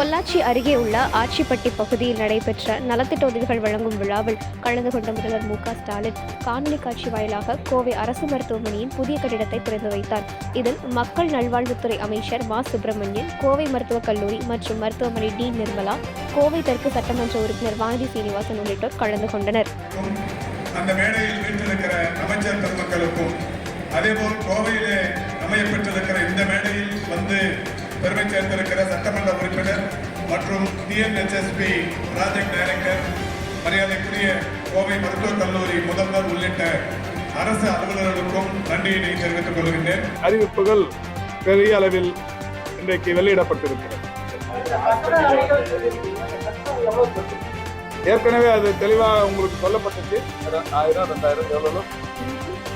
பொள்ளாச்சி அருகே உள்ள ஆச்சிப்பட்டி பகுதியில் நடைபெற்ற நலத்திட்ட உதவிகள் வழங்கும் விழாவில் கலந்து கொண்ட முதல்வர் ஸ்டாலின் காணொலி காட்சி வாயிலாக கோவை அரசு மருத்துவமனையின் புதிய கட்டிடத்தை திறந்து வைத்தார். இதில் மக்கள் நல்வாழ்வுத்துறை அமைச்சர் சுப்பிரமணியன், கோவை மருத்துவக் கல்லூரி மற்றும் மருத்துவமனை டீன் நிர்மலா, கோவை தெற்கு சட்டமன்ற உறுப்பினர் வானதி சீனிவாசன் உள்ளிட்டோர் கலந்து கொண்டனர். அந்த மேடையில் வீட்டிருக்கிற அமைச்சர் பெருமக்களுக்கும் அதேபோல் கோவையிலே அமையப்பட்டிருக்கிற இந்த மேடையில் வந்து பெருமை சேர்ந்திருக்கிற சட்டமன்ற உறுப்பினர் மற்றும் டிஎன்ஹெச்எஸ்பி ப்ராஜெக்ட் டைரக்டர், மரியாதைக்குரிய கோவை மருத்துவக் கல்லூரி முதல்வர் உள்ளிட்ட அரசு அலுவலர்களுக்கும் நன்றியினை தெரிவித்துக் கொள்கின்றேன். அறிவிப்புகள் பெரிய அளவில் இன்றைக்கு வெளியிடப்பட்டிருக்கிறது. ஏற்கனவே அது தெளிவாக உங்களுக்கு சொல்லப்பட்டுச்சு. 1000, 2000 எவ்வளவு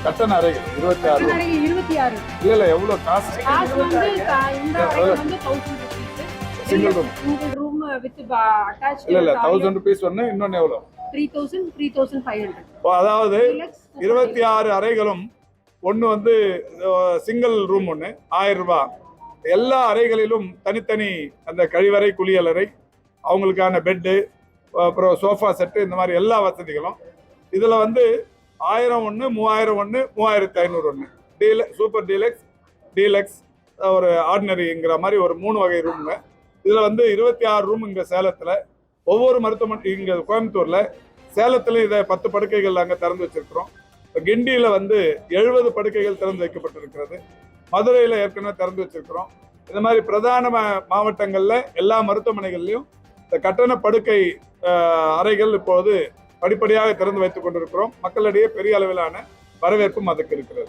கட்டண அறைகள் 26 இல்ல எவ்வளவு காஸ்ட் சிங்கிள் ரூம் இல்ல 1000 rupees ஒண்ணு, இன்னொன்னு எவ்வளவு 3500. அதாவது 26 அறைகளும் ஒண்ணு வந்து சிங்கிள் ரூம் ஒண்ணு 1000 ரூபாய். எல்லா அறைகளிலும் தனித்தனி அந்த கழிவறை, குளியலறை, அவங்களுக்கான பெட்டு, அப்புறம் சோஃபா செட்டு, இந்த மாதிரி எல்லா வசதிகளும். இதுல வந்து 1000 ஒன்று, 3000 ஒன்று, 3500 ஒன்று, சூப்பர் டீலக்ஸ், ஒரு ஆர்டினரிங்கிற மாதிரி ஒரு 3 வகை ரூமுங்க. இதுல வந்து 26 ரூம் இங்க சேலத்துல, ஒவ்வொரு மருத்துவமனை இங்க கோயம்புத்தூர்ல, சேலத்துல இதை 10 படுக்கைகள் அங்க திறந்து வச்சிருக்கிறோம். கிண்டியில வந்து 70 படுக்கைகள் திறந்து வைக்கப்பட்டிருக்கிறது. மதுரையில ஏற்கனவே திறந்து வச்சிருக்கிறோம். இந்த மாதிரி பிரதான மாவட்டங்கள்ல எல்லா மருத்துவமனைகள்லயும் இந்த கட்டண படுக்கை அறைகள் இப்போது படிப்படியாக திறந்து வைத்துக் கொண்டிருக்கிறோம். மக்களிடையே பெரிய அளவிலான வரவேற்பும் அதுக்கு இருக்கிறது.